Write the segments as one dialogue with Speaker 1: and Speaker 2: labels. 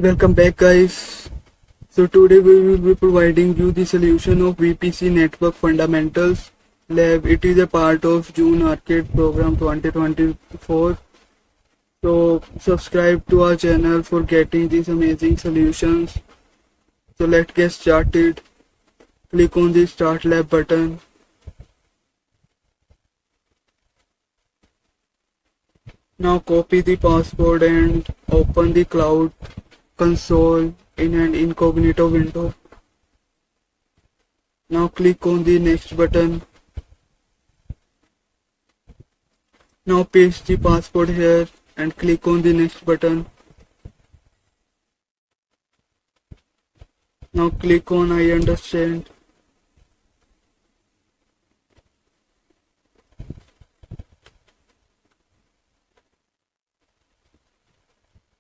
Speaker 1: Welcome back, guys. So today we will be providing you the solution of VPC Network Fundamentals Lab. It is a part of June Arcade Program 2024. So subscribe to our channel for getting these amazing solutions. So let's get started. Click on the Start Lab button. Now copy the password and open the Cloud Console in an incognito window. Now click on the Next button. Now paste the password here and click on the Next button. Now click on I understand.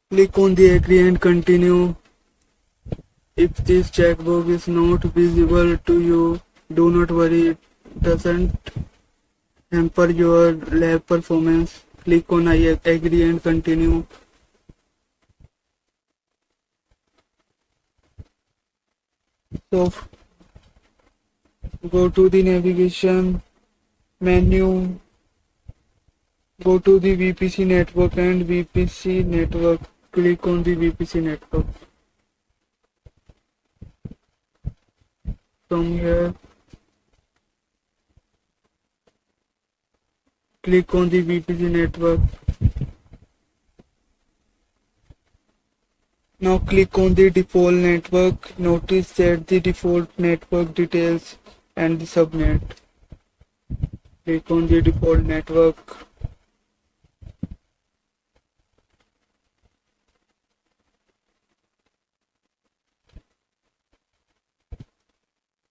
Speaker 1: Click on the Agree and Continue. If this checkbox is not visible to you, do not worry, it doesn't hamper your lab performance. Click on I agree and continue. So go to the navigation menu, go to the VPC network and VPC network. Click on the VPC network. From here, click on the VPC network. Now click on the default network. Notice that the default network details and the subnet. Click on the default network.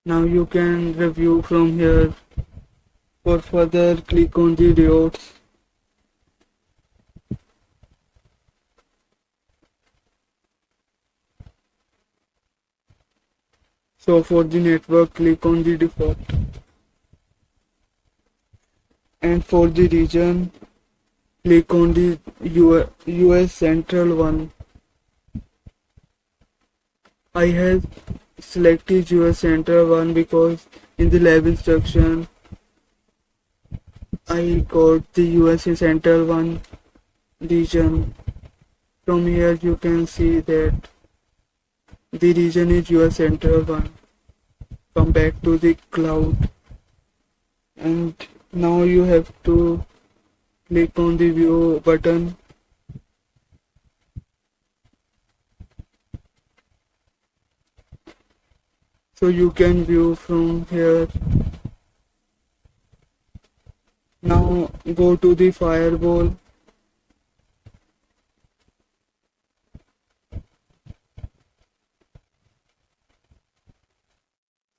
Speaker 1: Now you can review from here. For further, click on the routes. So for the network, click on the default. And for the region, click on the US Central one. I have selected US Central one because in the lab instruction I got the US Central one region. From here you can see that the region is US Central one. Come back to the cloud and now you have to click on the view button. So you can view from here. Now go to the firewall.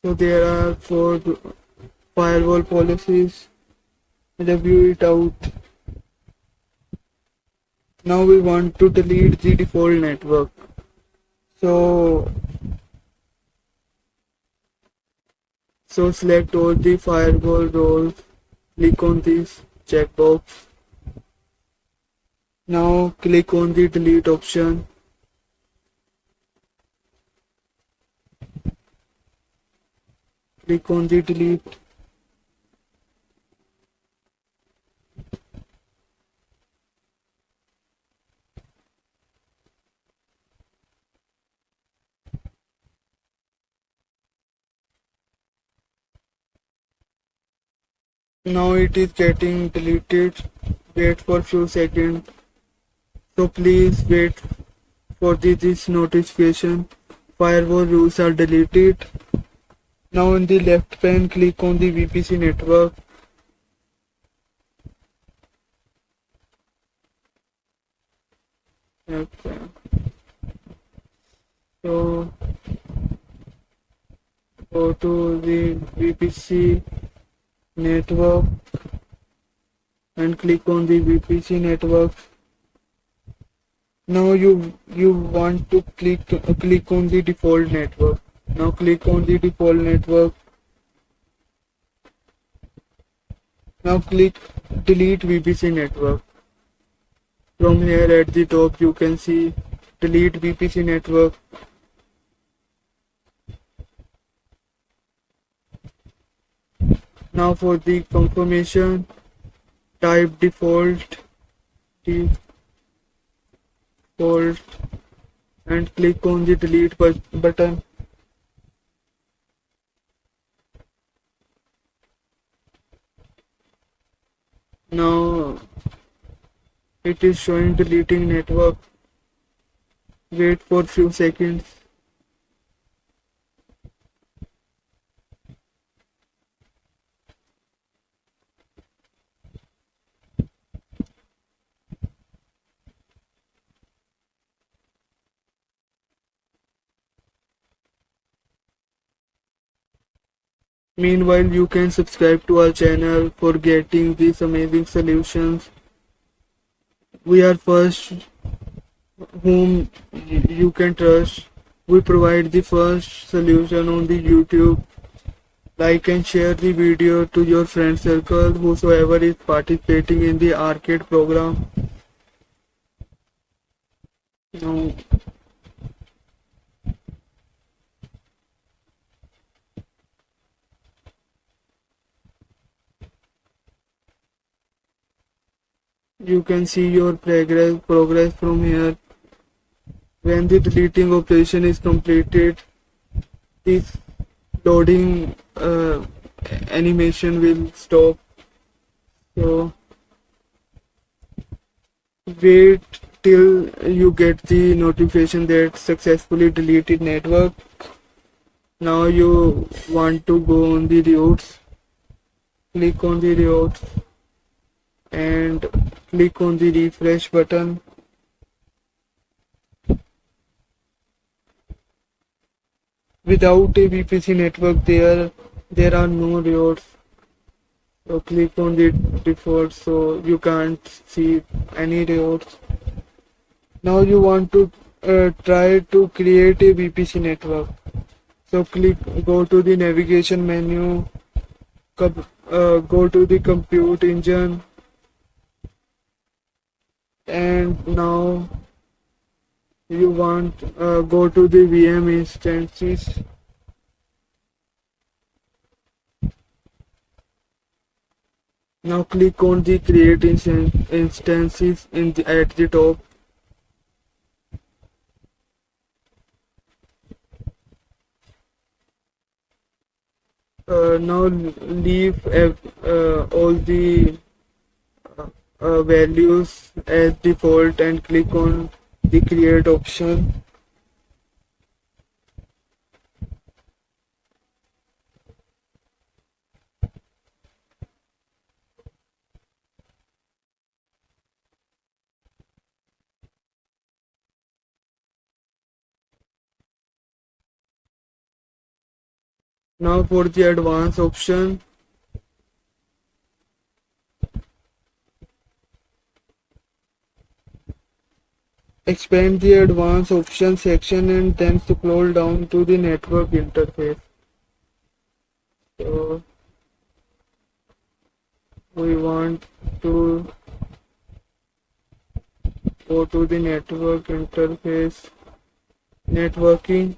Speaker 1: So there are 4 firewall policies. Review it out. Now we want to delete the default network. So select all the firewall roles. Click on this checkbox. Now click on the delete option. Click on the delete. Now it is getting deleted. Wait for few seconds. So please wait for this notification. Firewall rules are deleted. Now in the left pane, click on the VPC network. Okay. So go to the VPC network and click on the VPC network. Now you want to click on the default network. Now click on the default network. Now click delete VPC network. From here at the top you can see delete VPC network. Now for the confirmation, type default and click on the delete button. Now it is showing deleting network. Wait for few seconds. Meanwhile, you can subscribe to our channel for getting these amazing solutions. We are first whom you can trust. We provide the first solution on the YouTube. Like and share the video to your friend circle, whosoever is participating in the arcade program. Now, you can see your progress from here. When the deleting operation is completed, this loading animation will stop. So wait till you get the notification that successfully deleted network. Now you want to go on the routes. Click on the routes and click on the refresh button. Without a VPC network, there are no routes. So click on the default, so you can't see any routes. Now you want to try to create a VPC network. So go to the navigation menu, go to the compute engine, and now you want go to the VM instances. Now click on the create instances at the top. Now leave all the values as default and click on the create option. Now for the advanced option, expand the advanced option section and then scroll down to the network interface. So we want to go to the network interface, networking.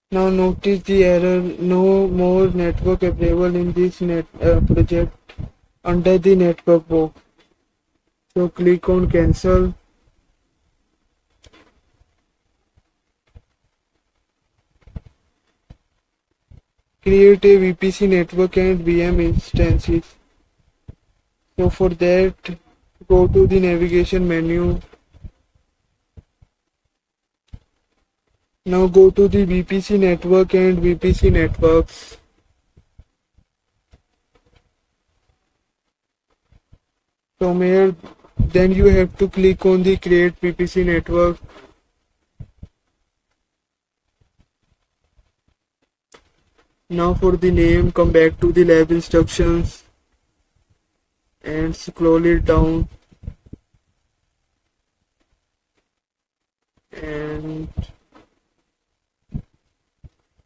Speaker 1: Now notice the error, no more network available in this project under the network box. So click on cancel. Create a VPC network and VM instances. So for that, go to the navigation menu. Now go to the VPC network and VPC networks. From here, then you have to click on the create VPC network. Now for the name, come back to the lab instructions and scroll it down, and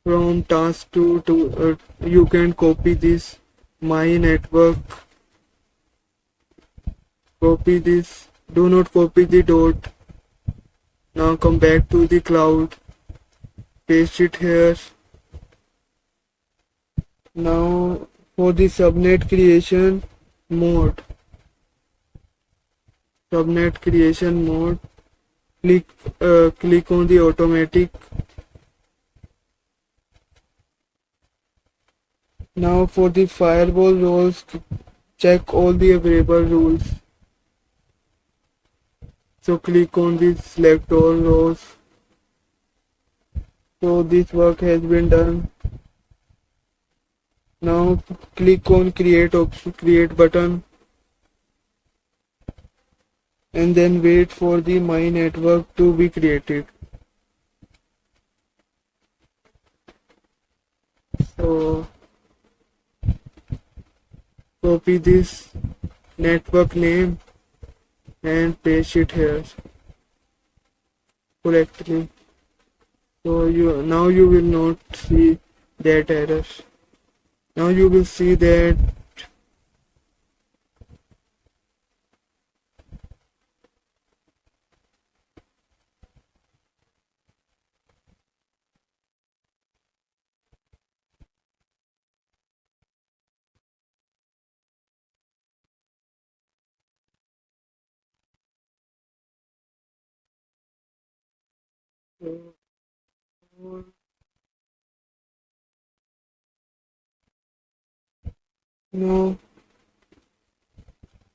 Speaker 1: from task 2 to you can copy this my network, copy this Do not copy the dot. Now come back to the cloud, paste it here. Now for the subnet creation mode, click on the automatic. Now for the firewall roles, check all the available rules. So click on the select all roles. So this work has been done. Now click on create button and then wait for the my network to be created. So copy this network name and paste it here correctly. So now you will not see that error. Now you will see that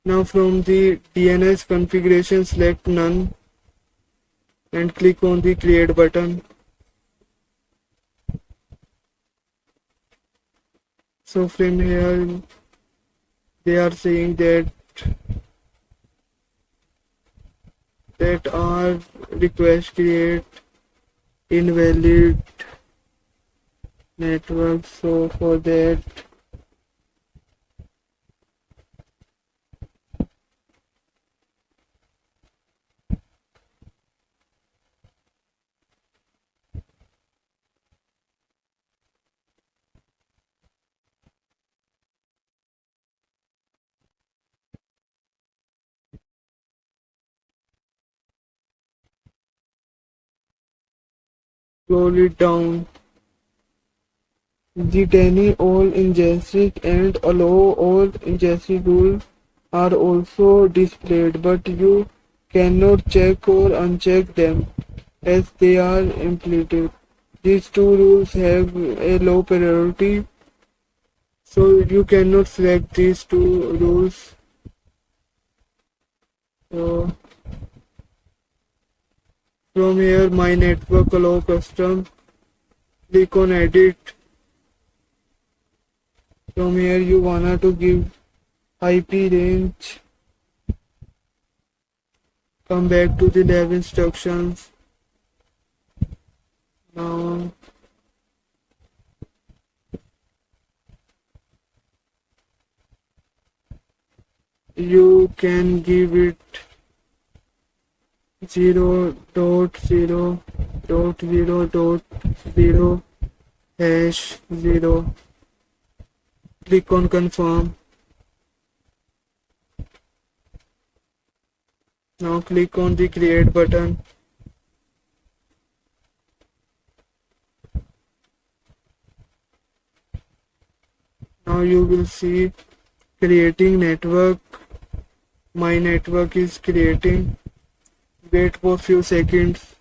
Speaker 1: now from the DNS configuration, select none and click on the create button. So from here they are saying that our request create invalid network. So for that scroll it down. The tiny all ingested and allow all ingested rules are also displayed, but you cannot check or uncheck them as they are implemented. These two rules have a low priority, so you cannot select these two rules. So from here, my network allow custom, click on edit. From here you wanna to give IP range. Come back to the lab instructions. Now you can give it 0.0.0.0 hash 0. Click on confirm. Now click on the create button. Now you will see creating network. My network is creating. Wait for few seconds.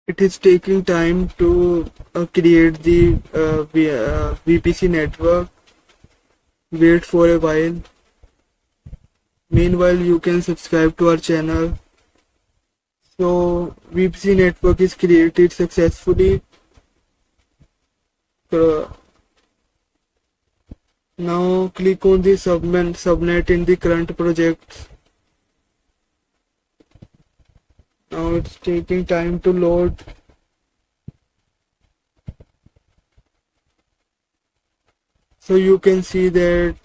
Speaker 1: It is taking time to create the VPC network. Wait for a while. Meanwhile, you can subscribe to our channel. So VPC network is created successfully. Now click on the subnet in the current project. Now it's taking time to load. So you can see that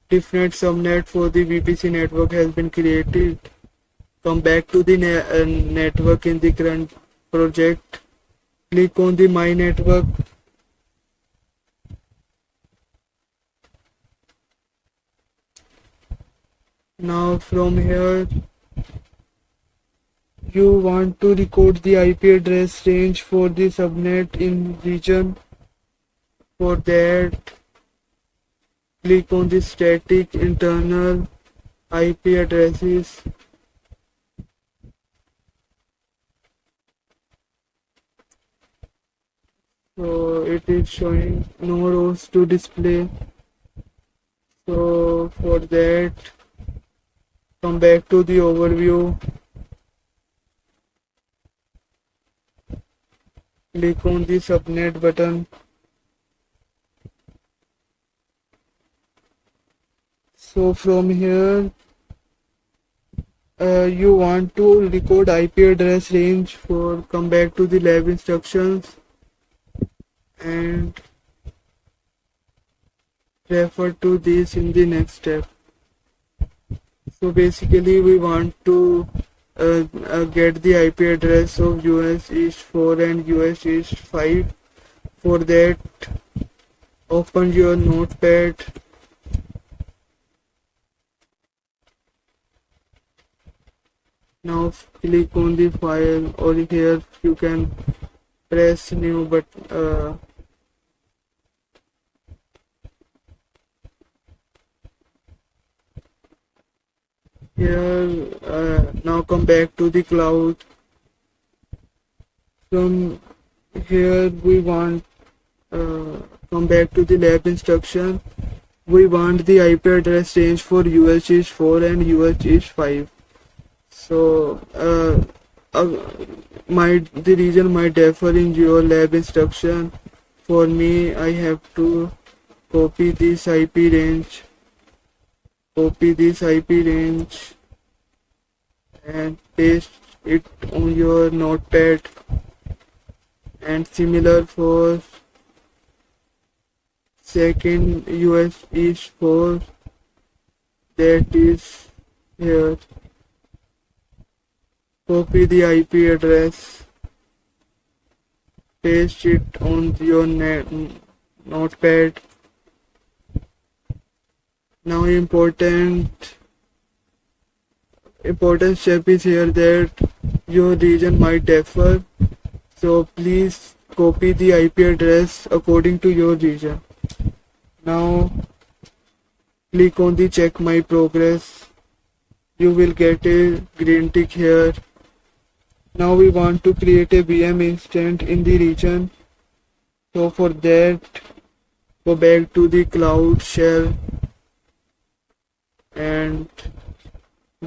Speaker 1: different subnet for the VPC network has been created. Come back to the network in the current project. Click on the My Network. Now from here, you want to record the IP address range for the subnet in region. For that, click on the static internal IP addresses. So it is showing no rows to display. So for that, come back to the overview. Click on the subnet button. So from here, you want to record IP address range. For come back to the lab instructions and refer to this in the next step. So basically we want to get the IP address of US East 4 and US East 5. For that, open your notepad. Now click on the file, or here you can press new, but here now come back to the cloud. From here we want come back to the lab instruction. We want the IP address range for US East 4 and US East 5. So the region might differ in your lab instruction. For me, I have to copy this IP range. And paste it on your notepad, and similar for second US East 4, that is here. Copy the IP address, paste it on your notepad. Now important step is here that your region might differ, so please copy the IP address according to your region. Now click on the check my progress. You will get a green tick here. Now we want to create a VM instance in the region. So for that, go back to the cloud shell and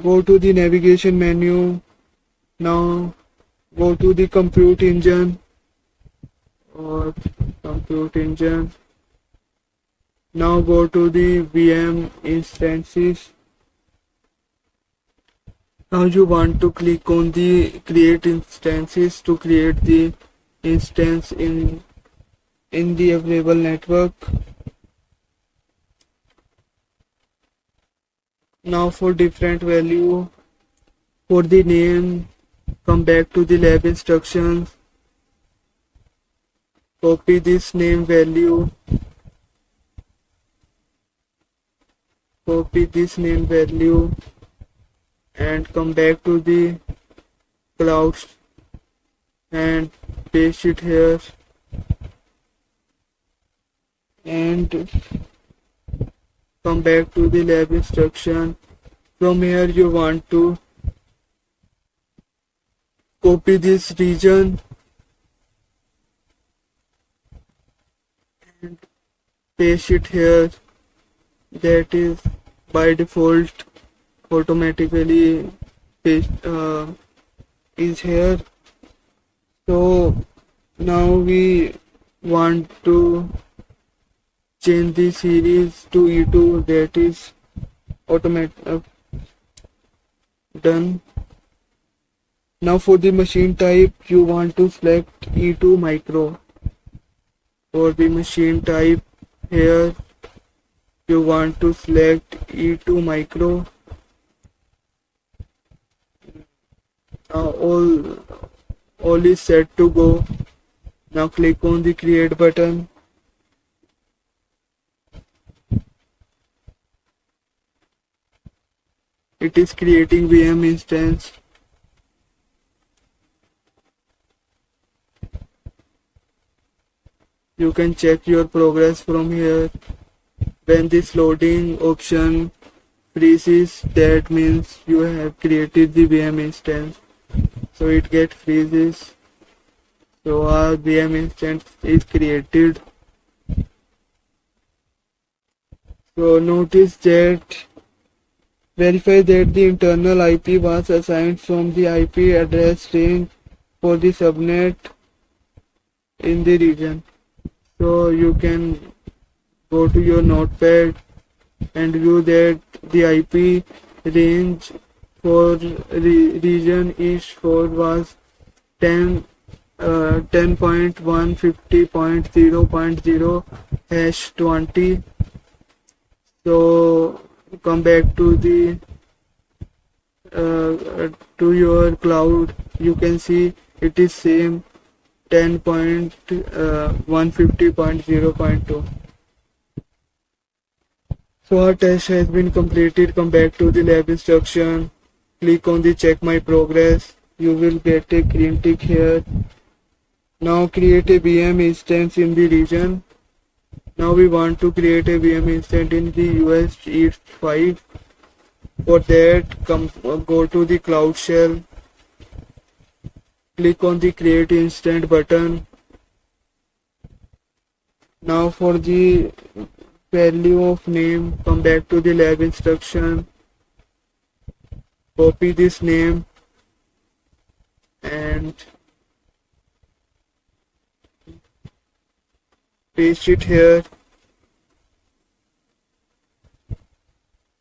Speaker 1: go to the navigation menu. Now go to the compute engine. Now go to the VM instances. Now you want to click on the create instances to create the instance in the available network. Now for different value, for the name, come back to the lab instructions, copy this name value, and come back to the cloud and paste it here, and come back to the lab instruction. From here you want to copy this region and paste it here. That is by default automatically is here. So now we want to change the series to E2, that is done. Now for the machine type you want to select E2 micro. For the machine type here you want to select E2 micro. Now all is set to go. Now click on the create button. It is creating VM instance. You can check your progress from here. When this loading option freezes, that means you have created the VM instance. So it gets freezes. So our VM instance is created. So notice that verify that the internal IP was assigned from the IP address range for the subnet in the region. So you can go to your notepad and view that the IP range for region East 4 was 10.150.0.0 #20. So come back to the to your cloud. You can see it is same 10.150.0.2. So our test has been completed. Come back to the lab instruction. Click on the check my progress. You will get a green tick here. Now create a VM instance in the region. Now we want to create a VM instance in the US East 5. For that, go to the Cloud Shell. Click on the create instance button. Now for the value of name, come back to the lab instruction. Copy this name and paste it here.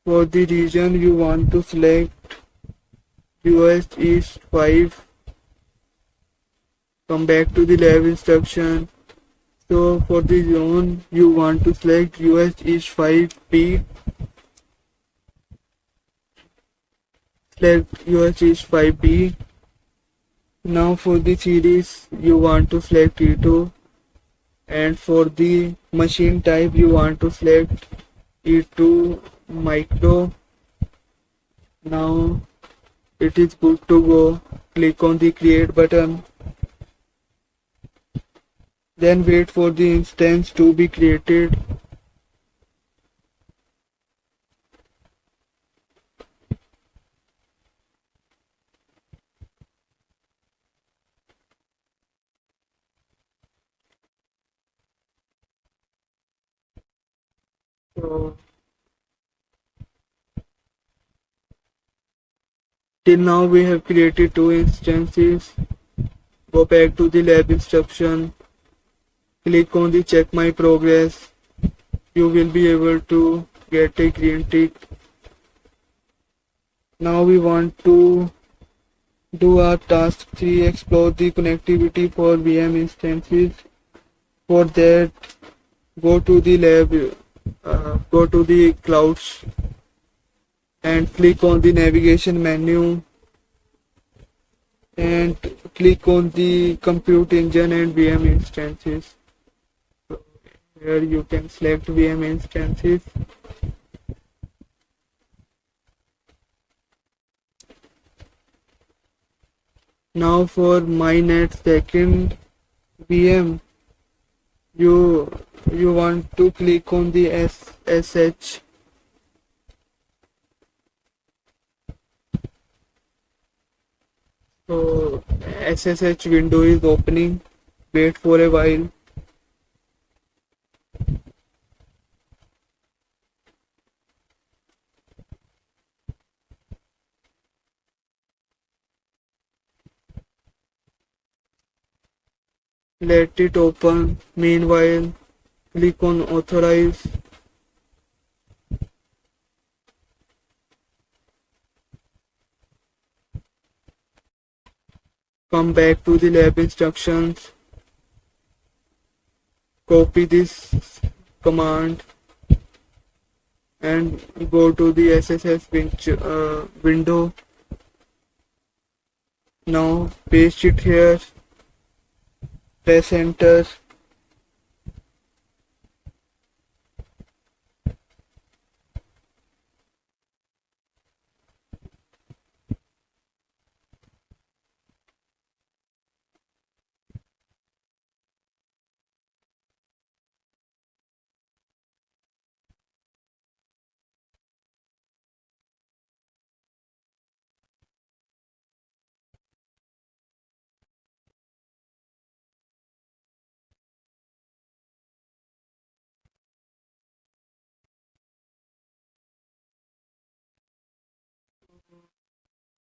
Speaker 1: For the region you want to select US East 5. Come back to the lab instruction. So for the zone you want to select US East 5P. Select US East 5B. Now for the series you want to select E2, and for the machine type you want to select E2 micro. Now it is good to go. Click on the create button. Then wait for the instance to be created. So till now we have created 2 instances. Go back to the lab instruction. Click on the check my progress. You will be able to get a green tick. Now we want to do our task 3, explore the connectivity for VM instances. For that, go to the lab, go to the clouds and click on the navigation menu and click on the compute engine and VM instances. So here you can select VM instances. Now for mynet second VM, you want to click on the SSH. So SSH window is opening. Wait for a while. let it open. Meanwhile, click on authorize. Come back to the lab instructions. Copy this command and go to the SSH window. Now paste it here. Press enter.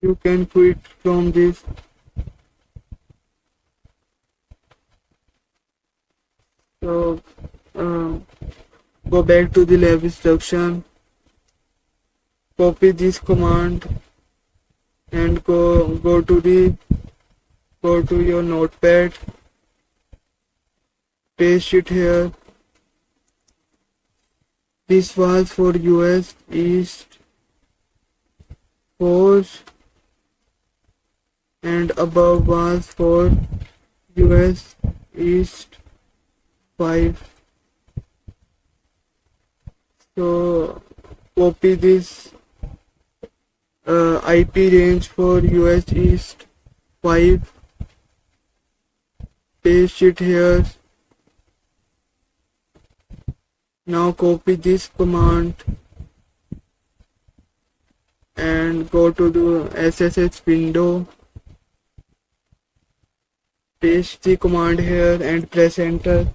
Speaker 1: You can quit from this. So go back to the lab instruction. Copy this command and go to your notepad. Paste it here. This was for US East 4 and above was for US East 5. So copy this IP range for US East 5. Paste it here. Now copy this command and go to the SSH window. Paste the command here and press enter.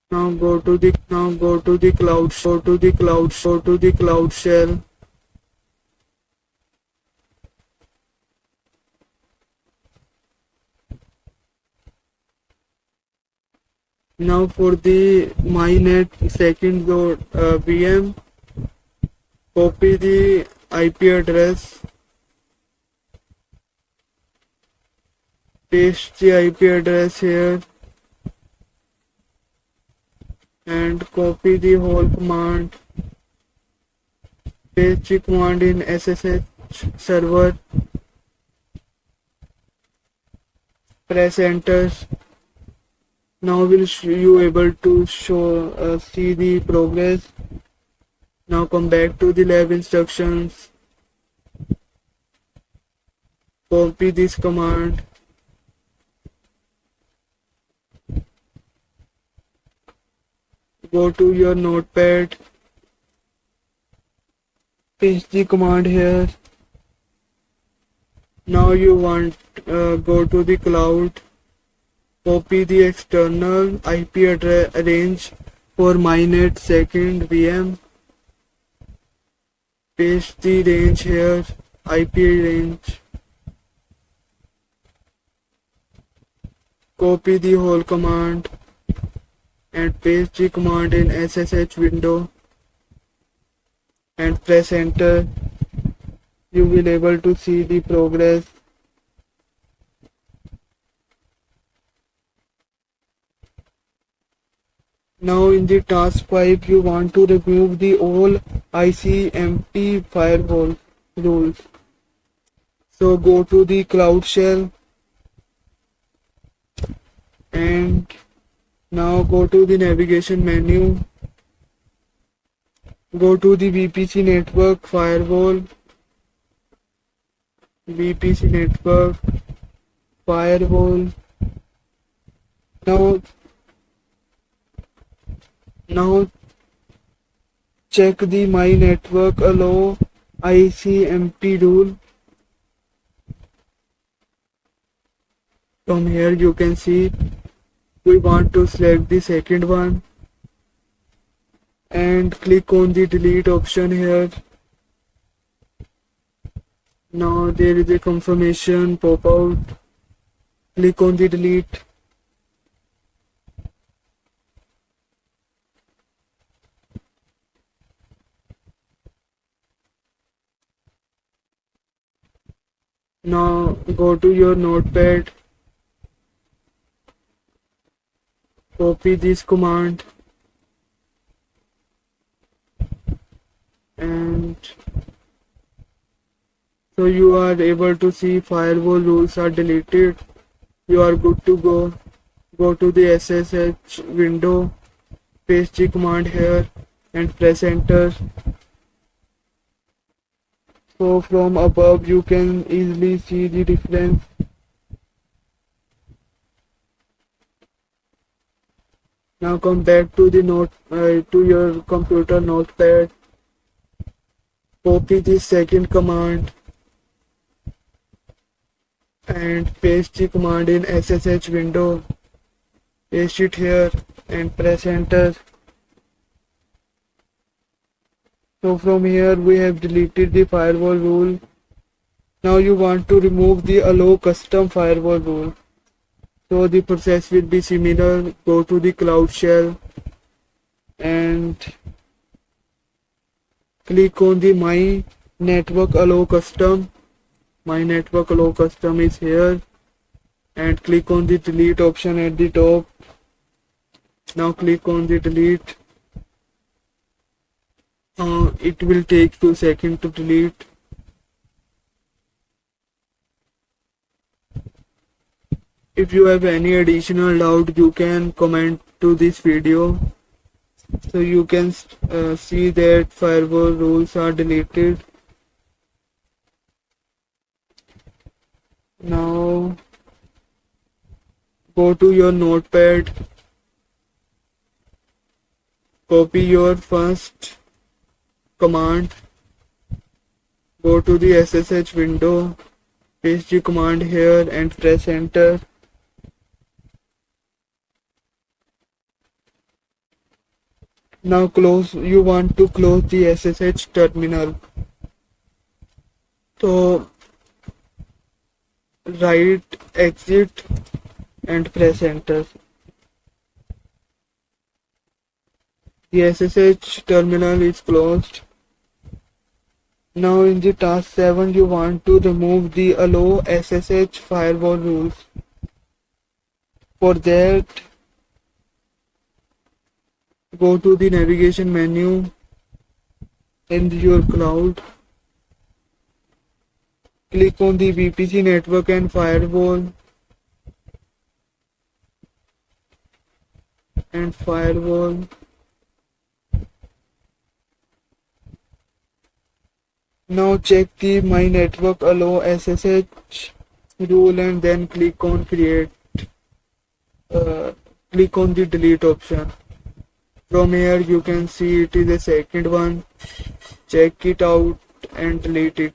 Speaker 1: Now go to the cloud shell. Now for the mynet second VM, copy the IP address, paste the IP address here and copy the whole command, paste the command in SSH server, press enter. Now will you able to see the progress. Now come back to the lab instructions, copy this command, go to your notepad, paste the command here. Now you want go to the cloud, copy the external IP address range for mynet second VM, paste the range here, IP range, copy the whole command and paste the command in SSH window and press enter. You will able to see the progress. Now in the task 5 you want to remove the all ICMP firewall rules. So go to the cloud shell and now go to the navigation menu, go to the VPC network firewall, VPC network firewall. Now check the my network allow ICMP rule. From here you can see we want to select the second one and click on the delete option here. Now there is a confirmation pop out. Click on the delete. Now go to your notepad, copy this command and so you are able to see firewall rules are deleted. You are good to go. Go to the SSH window, paste the command here and press enter. So from above you can easily see the difference. Now come back to the to your computer notepad. Copy the second command and paste the command in SSH window. Paste it here and press enter. So from here we have deleted the firewall rule. Now you want to remove the allow custom firewall rule. So the process will be similar. Go to the Cloud Shell and click on the My Network Allow Custom. My Network Allow Custom is here and click on the delete option at the top. Now click on the delete. It will take few seconds to delete. If you have any additional doubt, you can comment to this video. So you can see that firewall rules are deleted. Now go to your notepad, copy your first command, go to the SSH window, paste the command here and press enter. Now you want to close the SSH terminal. So write exit and press enter. The SSH terminal is closed. Now in the task 7 you want to remove the allow SSH firewall rules. For that, go to the navigation menu in your cloud. Click on the VPC network and firewall Now check the My Network Allow SSH rule and then click on create. Click on the delete option. From here you can see it is the second one. Check it out and delete it.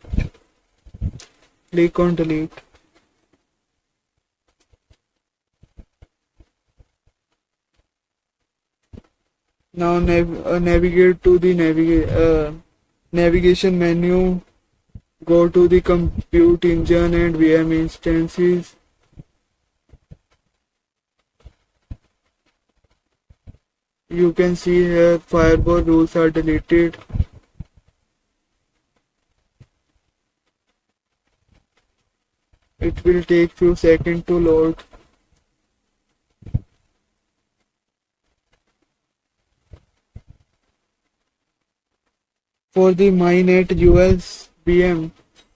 Speaker 1: Click on delete. Now navigate to the navigation menu. Go to the compute engine and VM instances. You can see here firewall rules are deleted. It will take few seconds to load. For the MyNet US VM,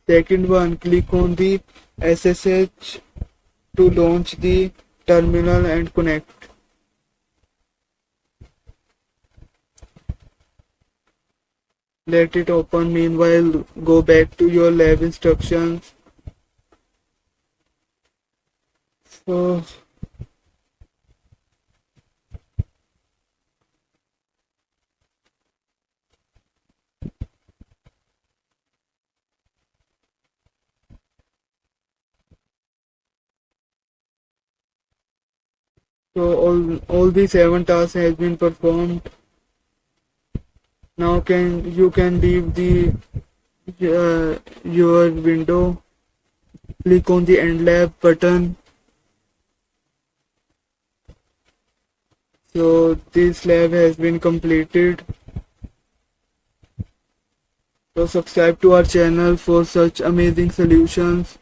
Speaker 1: second one, click on the SSH to launch the terminal and connect. Let it open. Meanwhile, go back to your lab instructions. So So all the 7 tasks has been performed. Now you can leave the your window. Click on the end lab button. So this lab has been completed. So subscribe to our channel for such amazing solutions,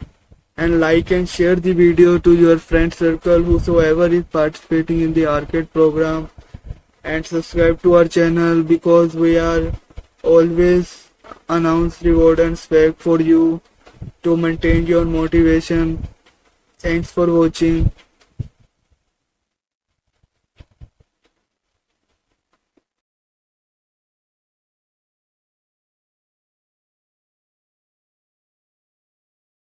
Speaker 1: and like and share the video to your friend circle whosoever is participating in the arcade program, and subscribe to our channel because we are always announce reward and spec for you to maintain your motivation. Thanks for watching.